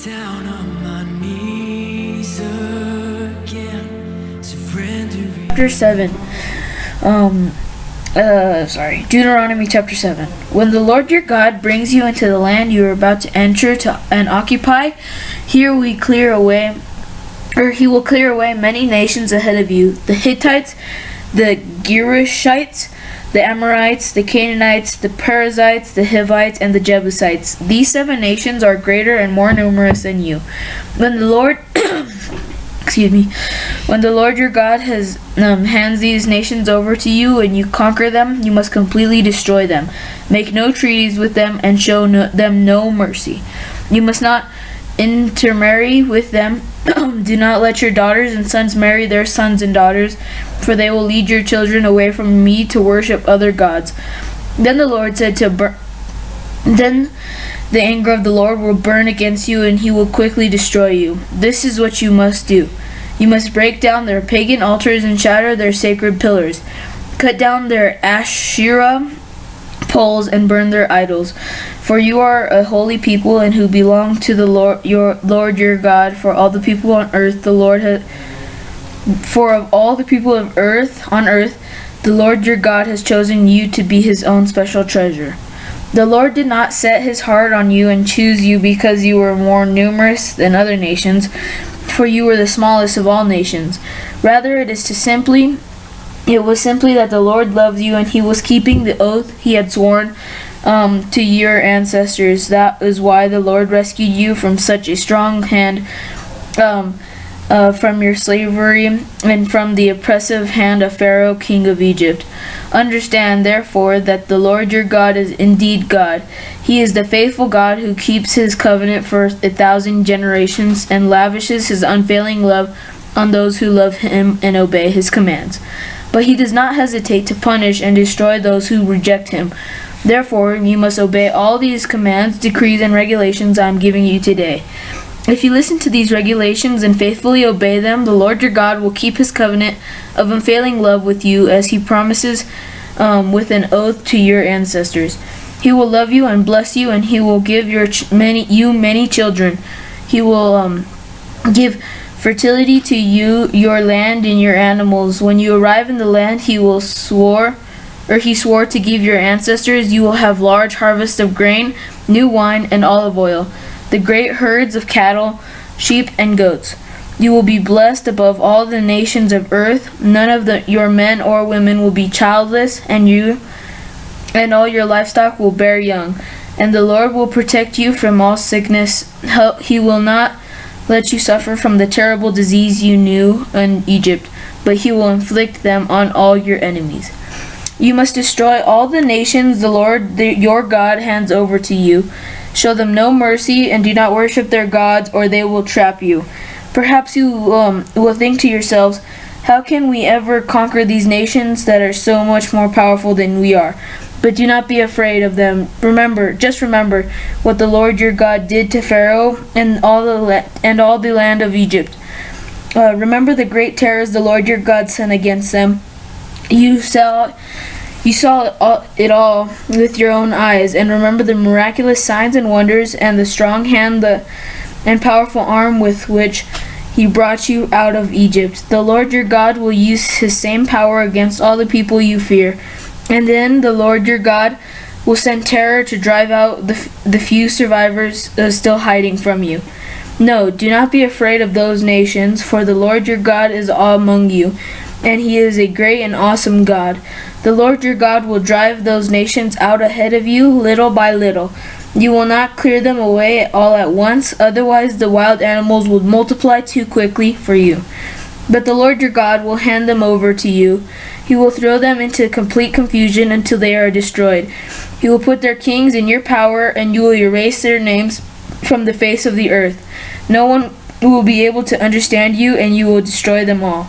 Down on my knees again, surrendering. Chapter 7. Deuteronomy chapter 7. When the Lord your God brings you into the land you are about to enter and occupy, he will clear away many nations ahead of you: the Hittites, the Girgashites, the Amorites, the Canaanites, the Perizzites, the Hivites, and the Jebusites. These 7 nations are greater and more numerous than you. When the Lord When the Lord your God hands these nations over to you and you conquer them, you must completely destroy them. Make no treaties with them and show them no mercy. You must not intermarry with them. Do not let your daughters and sons marry their sons and daughters, for they will lead your children away from me to worship other gods. Then the Lord said Then the anger of the Lord will burn against you, and he will quickly destroy you. This is what you must do. You must break down their pagan altars and shatter their sacred pillars. Cut down their Asherah poles and burn their idols. For you are a holy people and who belong to the Lord your God. For all the people on earth, the Lord your God has chosen you to be his own special treasure. The Lord did not set his heart on you and choose you because you were more numerous than other nations, for you were the smallest of all nations. Rather, it was simply that the Lord loved you, and he was keeping the oath he had sworn to your ancestors. That is why the Lord rescued you from such a strong hand, from your slavery and from the oppressive hand of Pharaoh, king of Egypt. Understand, therefore, that the Lord your God is indeed God. He is the faithful God who keeps his covenant for 1,000 generations and lavishes his unfailing love on those who love him and obey his commands. But he does not hesitate to punish and destroy those who reject him. Therefore, you must obey all these commands, decrees, and regulations I am giving you today. If you listen to these regulations and faithfully obey them, the Lord your God will keep his covenant of unfailing love with you, as he promises with an oath to your ancestors. He will love you and bless you, and he will give you many children. He will give fertility to you, your land, and your animals. When you arrive in the land he swore to give your ancestors, you will have large harvests of grain, new wine, and olive oil, the great herds of cattle, sheep, and goats. You will be blessed above all the nations of earth. None of your men or women will be childless, and all your livestock will bear young. And the Lord will protect you from all sickness. He will not let you suffer from the terrible disease you knew in Egypt, but he will inflict them on all your enemies. You must destroy all the nations the Lord your God hands over to you. Show them no mercy, and do not worship their gods, or they will trap you. Perhaps you will think to yourselves, how can we ever conquer these nations that are so much more powerful than we are? But do not be afraid of them. Just remember what the Lord your God did to Pharaoh and all the land of Egypt. Remember the great terrors the Lord your God sent against them. You saw it all with your own eyes, and remember the miraculous signs and wonders and the strong hand and powerful arm with which he brought you out of Egypt. The Lord your God will use his same power against all the people you fear. And then the Lord your God will send terror to drive out the few survivors still hiding from you. No, do not be afraid of those nations, for the Lord your God is among you, and he is a great and awesome God. The Lord your God will drive those nations out ahead of you, little by little. You will not clear them away all at once, otherwise the wild animals would multiply too quickly for you. But the Lord your God will hand them over to you. He will throw them into complete confusion until they are destroyed. He will put their kings in your power, and you will erase their names from the face of the earth. No one will be able to understand you, and you will destroy them all.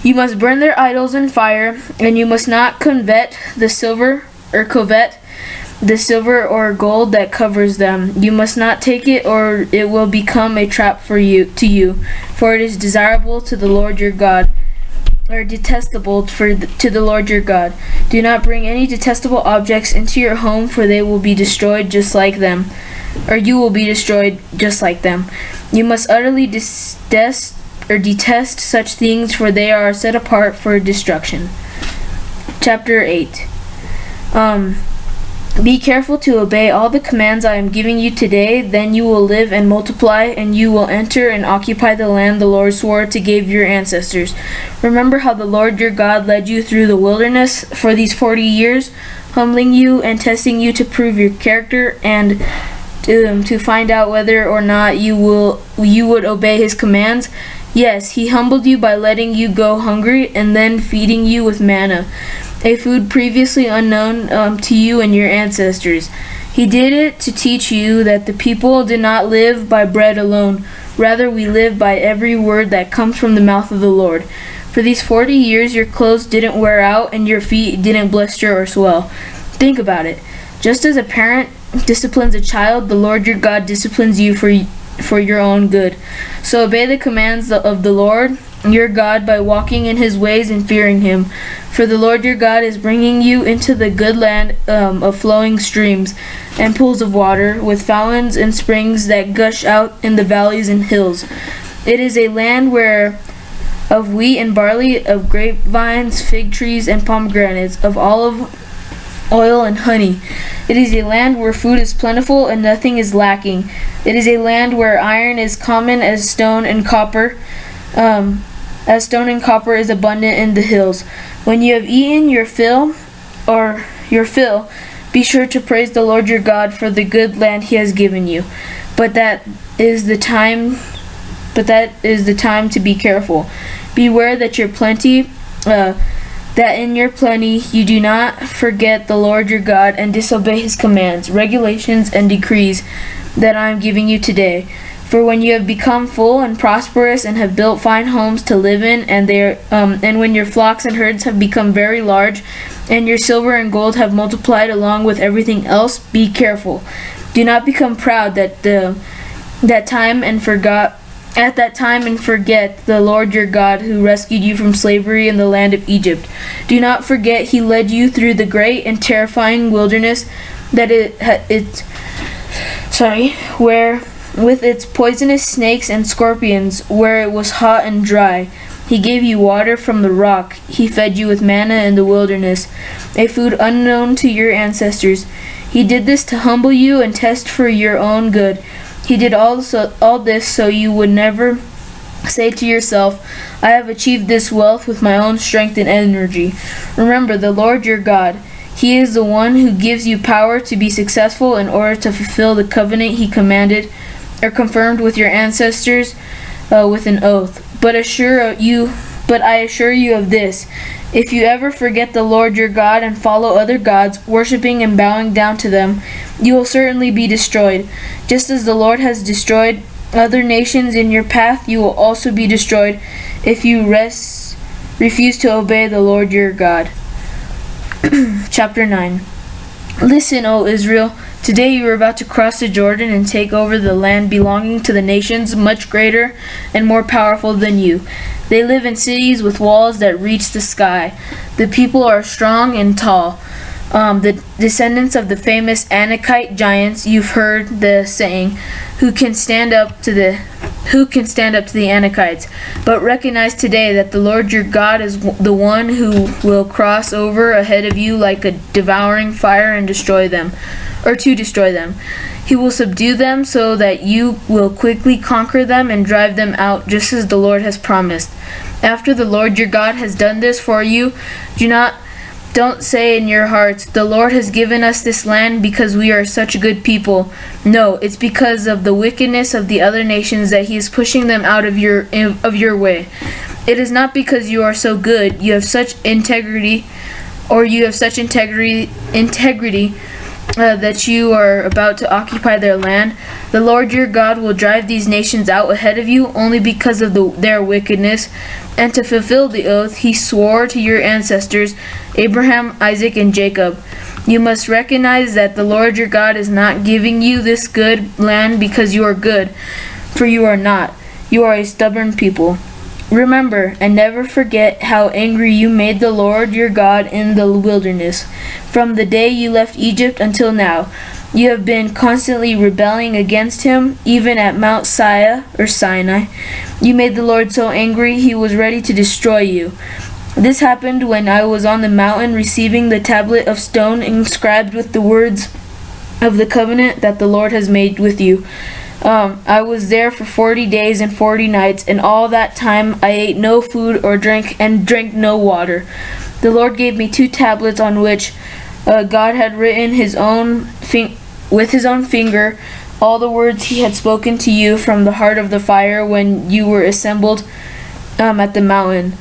You must burn their idols in fire, and you must not covet the silver or gold that covers them. You must not take it, or it will become a trap to you, for it is desirable to the Lord your God. are detestable to the Lord your God. Do not bring any detestable objects into your home, for they will be destroyed just like them, or you will be destroyed just like them. You must utterly detest such things, for they are set apart for destruction. Chapter 8. Be careful to obey all the commands I am giving you today, then you will live and multiply, and you will enter and occupy the land the Lord swore to give your ancestors. Remember how the Lord your God led you through the wilderness for these 40 years, humbling you and testing you to prove your character and to find out whether or not you would obey his commands. Yes, he humbled you by letting you go hungry and then feeding you with manna, a food previously unknown to you and your ancestors. He did it to teach you that the people did not live by bread alone. Rather, we live by every word that comes from the mouth of the Lord. For these 40 years, your clothes didn't wear out and your feet didn't blister or swell. Think about it. Just as a parent disciplines a child, the Lord your God disciplines you for your own good. So obey the commands of the Lord your God by walking in his ways and fearing him. For the Lord your God is bringing you into the good land of flowing streams and pools of water, with fountains and springs that gush out in the valleys and hills. It is a land where of wheat and barley, of grapevines, fig trees, and pomegranates, of olive oil and honey. It is a land where food is plentiful and nothing is lacking. It is a land where iron is common as stone and copper. Is abundant in the hills. When you have eaten your fill, be sure to praise the Lord your God for the good land he has given you. But that is the time to be careful. Beware that in your plenty you do not forget the Lord your God and disobey his commands, regulations, and decrees that I am giving you today. For when you have become full and prosperous and have built fine homes to live in, and when your flocks and herds have become very large, and your silver and gold have multiplied along with everything else, be careful. Do not become proud at that time and forget the Lord your God who rescued you from slavery in the land of Egypt. Do not forget he led you through the great and terrifying wilderness where with its poisonous snakes and scorpions, where it was hot and dry. He gave you water from the rock. He fed you with manna in the wilderness, a food unknown to your ancestors. He did this to humble you and test for your own good. He did all this so you would never say to yourself, I have achieved this wealth with my own strength and energy. Remember the Lord your God. He is the one who gives you power to be successful in order to fulfill the covenant he commanded or confirmed with your ancestors with an oath. But I assure you of this: if you ever forget the Lord your God and follow other gods, worshiping and bowing down to them, you will certainly be destroyed. Just as the Lord has destroyed other nations in your path, you will also be destroyed if you refuse to obey the Lord your God. Chapter 9. Listen, O Israel, today you are about to cross the Jordan and take over the land belonging to the nations much greater and more powerful than you. They live in cities with walls that reach the sky. The people are strong and tall. The descendants of the famous Anakite giants, you've heard the saying, who can stand up to the Anakites. But recognize today that the Lord your God is the one who will cross over ahead of you like a devouring fire and destroy them, or to destroy them. He will subdue them so that you will quickly conquer them and drive them out, just as the Lord has promised. After the Lord your God has done this for you, don't say in your hearts, the Lord has given us this land because we are such a good people. No, it's because of the wickedness of the other nations that he is pushing them out of your way. It is not because you are so good, you have such integrity that you are about to occupy their land. The Lord your God will drive these nations out ahead of you only because of their wickedness, and to fulfill the oath he swore to your ancestors, Abraham, Isaac, and Jacob. You must recognize that the Lord your God is not giving you this good land because you are good, for you are not. You are a stubborn people. Remember and never forget how angry you made the Lord your God in the wilderness. From the day you left Egypt until now, you have been constantly rebelling against him, even at Mount Sinai. You made the Lord so angry he was ready to destroy you. This happened when I was on the mountain receiving the tablet of stone inscribed with the words of the covenant that the Lord has made with you. I was there for 40 days and 40 nights, and all that time I ate no food or drink and drank no water. The Lord gave me 2 tablets on which God had written with his own finger all the words he had spoken to you from the heart of the fire when you were assembled at the mountain.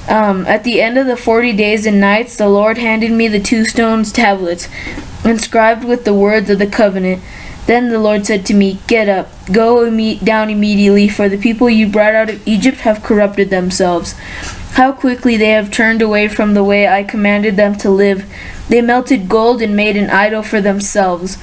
At the end of the 40 days and nights, the Lord handed me the 2 stone tablets, inscribed with the words of the covenant. Then the Lord said to me, "Get up, go down immediately, for the people you brought out of Egypt have corrupted themselves. How quickly they have turned away from the way I commanded them to live. They melted gold and made an idol for themselves."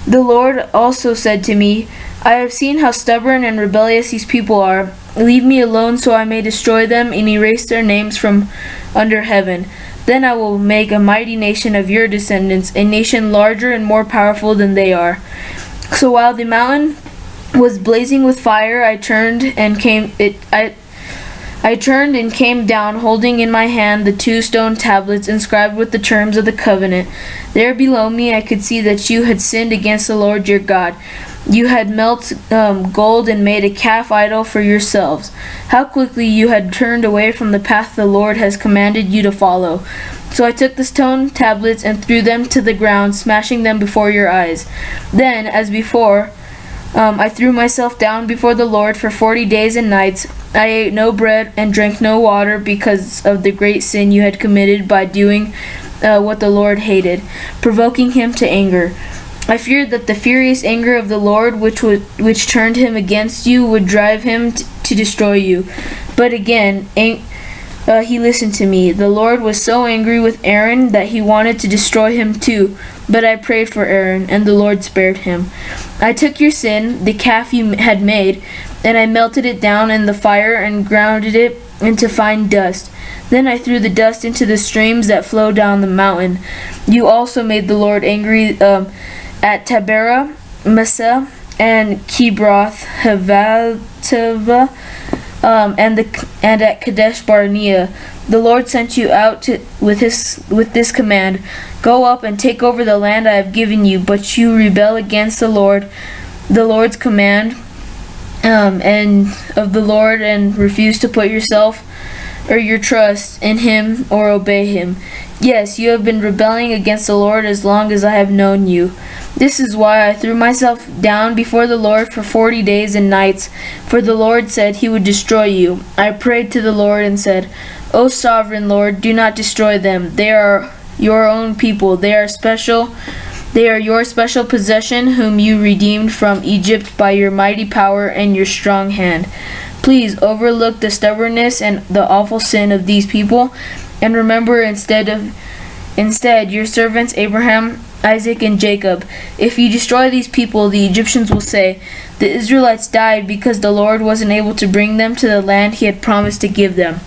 The Lord also said to me, "I have seen how stubborn and rebellious these people are. Leave me alone so I may destroy them and erase their names from under heaven. Then I will make a mighty nation of your descendants, a nation larger and more powerful than they are." So while the mountain was blazing with fire, I turned and came down, holding in my hand the 2 stone tablets inscribed with the terms of the covenant. There below me I could see that you had sinned against the Lord your God. You had melted gold and made a calf idol for yourselves. How quickly you had turned away from the path the Lord has commanded you to follow. So I took the stone tablets and threw them to the ground, smashing them before your eyes. Then, as before, I threw myself down before the Lord for 40 days and nights. I ate no bread and drank no water because of the great sin you had committed by doing what the Lord hated, provoking him to anger. I feared that the furious anger of the Lord, which turned him against you, would drive him to destroy you. But again, he listened to me. The Lord was so angry with Aaron that he wanted to destroy him too. But I prayed for Aaron, and the Lord spared him. I took your sin, the calf you had made, and I melted it down in the fire and grounded it into fine dust. Then I threw the dust into the streams that flow down the mountain. You also made the Lord angry at Taberah, Massah, and Kibroth Hattaavah, and at Kadesh Barnea. The Lord sent you out with this command: "Go up and take over the land I have given you." But you rebel against the Lord's command, and of the Lord, and refuse to put yourself or your trust in him or obey him. Yes, you have been rebelling against the Lord as long as I have known you. This is why I threw myself down before the Lord for 40 days and nights, for the Lord said he would destroy you. I prayed to the Lord and said, "O sovereign Lord, do not destroy them. They are your own people. They are your special possession, whom you redeemed from Egypt by your mighty power and your strong hand. Please overlook the stubbornness and the awful sin of these people, and remember instead your servants Abraham, Isaac, and Jacob. If you destroy these people, the Egyptians will say, 'The Israelites died because the Lord wasn't able to bring them to the land he had promised to give them.'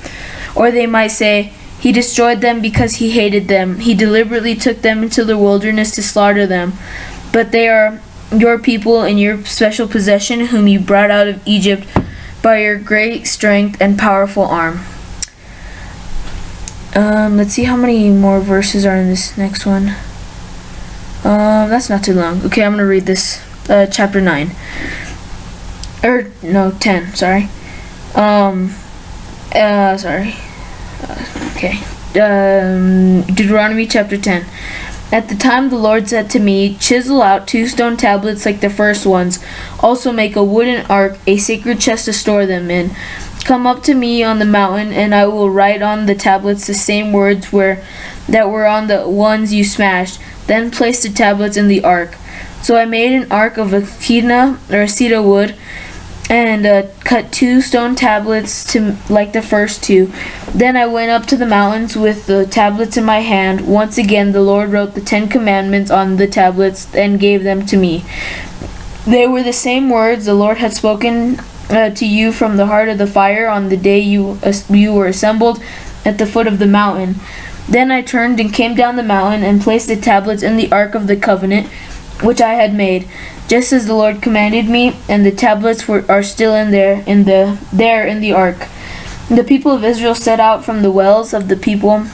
Or they might say, 'He destroyed them because he hated them. He deliberately took them into the wilderness to slaughter them.' But they are your people and your special possession, whom you brought out of Egypt by your great strength and powerful arm." Let's see how many more verses are in this next one. That's not too long. Okay, I'm gonna read this. Chapter 9. 10, sorry. Okay. Deuteronomy chapter 10. At the time the Lord said to me, "Chisel out 2 stone tablets like the first ones. Also make a wooden ark, a sacred chest to store them in. Come up to me on the mountain, and I will write on the tablets the same words that were on the ones you smashed. Then place the tablets in the ark." So I made an ark of cedar wood, and cut 2 stone tablets like the first 2. Then I went up to the mountains with the tablets in my hand. Once again the Lord wrote the 10 commandments on the tablets and gave them to me. They were the same words the Lord had spoken to you from the heart of the fire on the day you were assembled at the foot of the mountain. Then I turned and came down the mountain and placed the tablets in the ark of the covenant, which I had made, just as the Lord commanded me, and the tablets are still in the ark. The people of Israel set out from the wells of the people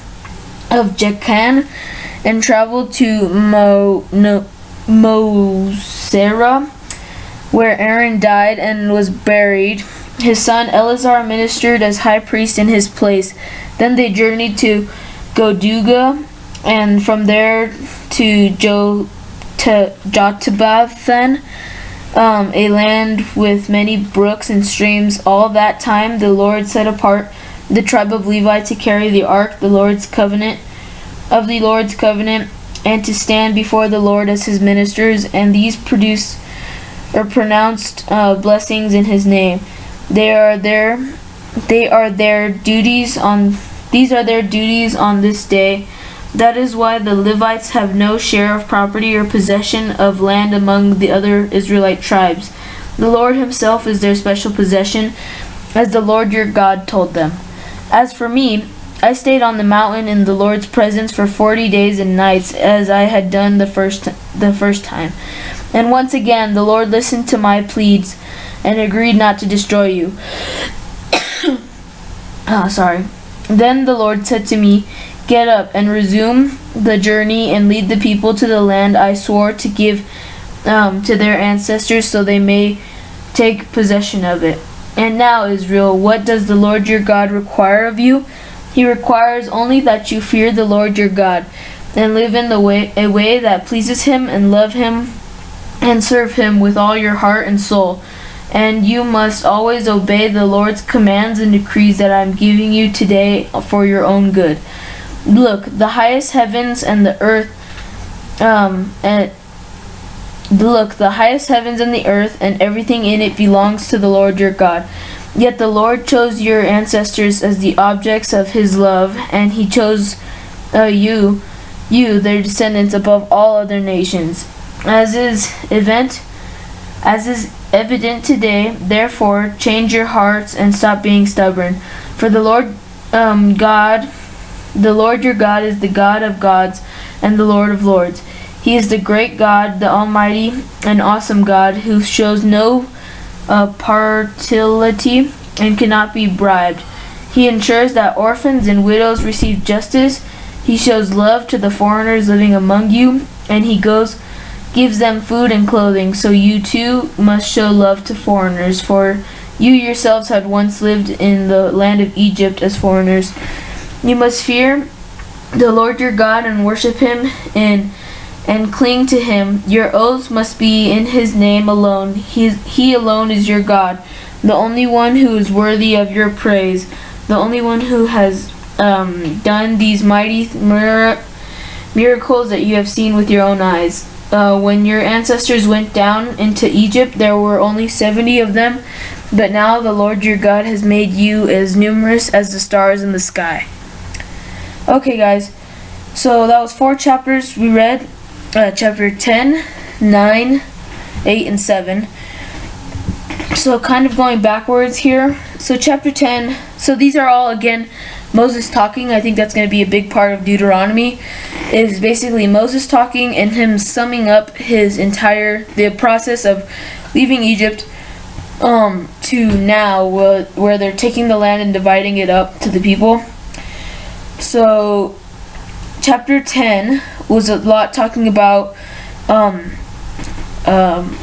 of Jechan and traveled to Mosera, where Aaron died and was buried. His son Eleazar ministered as high priest in his place. Then they journeyed to Goduga, and from there to Jotabathan, a land with many brooks and streams. All that time the Lord set apart the tribe of Levi to carry the ark, the Lord's covenant, and to stand before the Lord as his ministers, and these pronounced blessings in his name. These are their duties on this day. That is why the Levites have no share of property or possession of land among the other Israelite tribes. The Lord himself is their special possession, as the Lord your God told them. As for me, I stayed on the mountain in the Lord's presence for 40 days and nights, as I had done the first time. And once again the Lord listened to my pleas and agreed not to destroy you. Then the Lord said to me, "Get up and resume the journey and lead the people to the land I swore to give to their ancestors, so they may take possession of it. And now, Israel, what does the Lord your God require of you? He requires only that you fear the Lord your God and live in a way that pleases him, and love him and serve him with all your heart and soul. And you must always obey the Lord's commands and decrees that I am giving you today for your own good. Look, the highest heavens and the earth, and everything in it belongs to the Lord your God. Yet the Lord chose your ancestors as the objects of his love, and he chose you, their descendants, above all other nations. As is evident today, therefore change your hearts and stop being stubborn. For the Lord your God is the God of gods and the Lord of lords. He is the great God, the almighty and awesome God, who shows no partiality and cannot be bribed. He ensures that orphans and widows receive justice. He shows love to the foreigners living among you, and he gives them food and clothing. So you too must show love to foreigners, for you yourselves had once lived in the land of Egypt as foreigners. You must fear the Lord your God and worship him and cling to him. Your oaths must be in his name alone. He alone is your God, the only one who is worthy of your praise, the only one who has done these mighty miracles that you have seen with your own eyes. When your ancestors went down into Egypt, there were only 70 of them, but now the Lord your God has made you as numerous as the stars in the sky." Okay, guys, so that was 4 chapters we read. Chapter 10, 9, 8, and 7. So kind of going backwards here. So chapter 10, so these are all, again, Moses talking. I think that's going to be a big part of Deuteronomy, is basically Moses talking and him summing up the process of leaving Egypt to now, where they're taking the land and dividing it up to the people. So chapter 10 was a lot talking about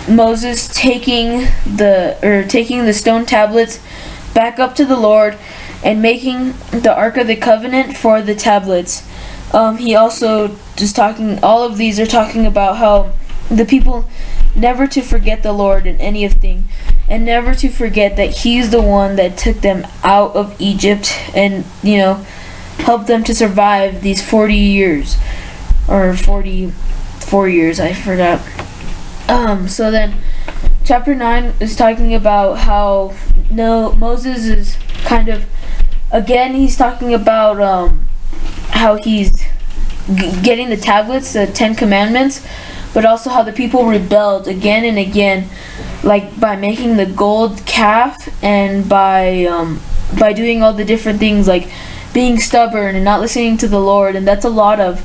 Moses taking the stone tablets back up to the Lord and making the Ark of the Covenant for the tablets. He also all of these are talking about how the people never to forget the Lord in anything, and never to forget that he's the one that took them out of Egypt and, helped them to survive these 40 years. Or 44 years, I forgot. So then, chapter 9 is talking about how Moses is kind of, again, he's talking about how he's getting the tablets, the 10 Commandments, but also how the people rebelled again and again like by making the gold calf, and by doing all the different things, like being stubborn and not listening to the Lord. And that's a lot of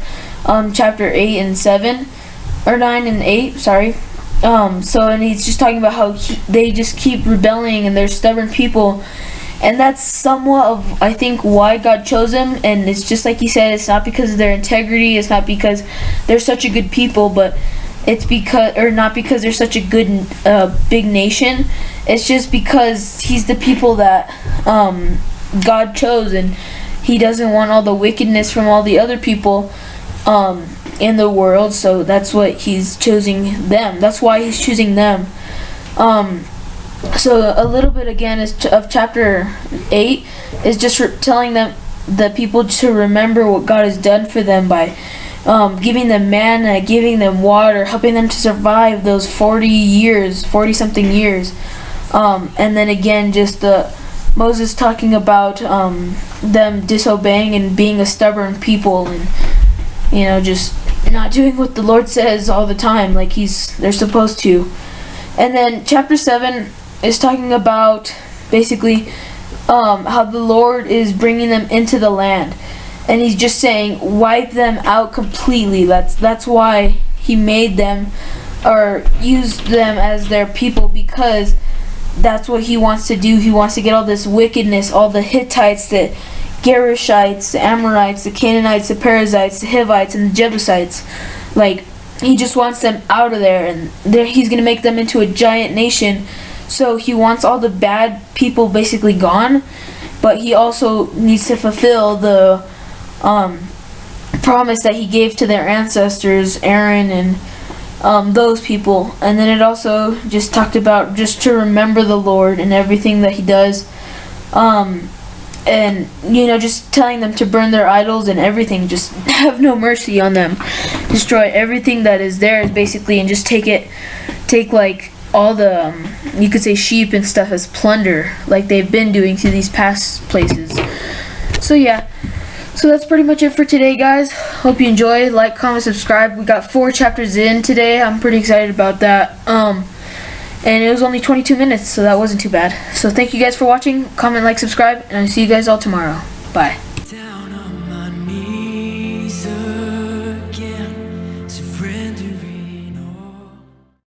chapter 8 and 7, or 9 and 8, sorry. And he's just talking about how they just keep rebelling and they're stubborn people. And that's somewhat of, I think, why God chose them. And it's just like he said, it's not because of their integrity, it's not because they're such a good people, but it's because, or not because they're such a good big nation. It's just because he's the people that God chose, and he doesn't want all the wickedness from all the other people in the world. So that's what he's choosing them. That's why he's choosing them. So a little bit again of chapter 8 is just telling them, the people, to remember what God has done for them by giving them manna, giving them water, helping them to survive those 40 something years. And then again, just Moses talking about them disobeying and being a stubborn people, and just not doing what the Lord says all the time like they're supposed to. And then chapter 7 is talking about basically how the Lord is bringing them into the land, and he's just saying wipe them out completely. That's why he made them, or used them as their people, because that's what he wants to do. He wants to get all this wickedness, all the Hittites, the Gerishites, the Amorites, the Canaanites, the Perizzites, the Hivites, and the Jebusites. Like, he just wants them out of there, and he's going to make them into a giant nation. So he wants all the bad people basically gone, but he also needs to fulfill the promise that he gave to their ancestors, Aaron and those people. And then it also just talked about just to remember the Lord and everything that he does, and just telling them to burn their idols and everything, just have no mercy on them, destroy everything that is theirs basically, and just take like all the you could say sheep and stuff as plunder, like they've been doing to these past places. So yeah, so that's pretty much it for today, guys. Hope you enjoyed. Like, comment, subscribe. We got 4 chapters in today. I'm pretty excited about that. And it was only 22 minutes, so that wasn't too bad. So thank you guys for watching. Comment, like, subscribe, and I'll see you guys all tomorrow. Bye.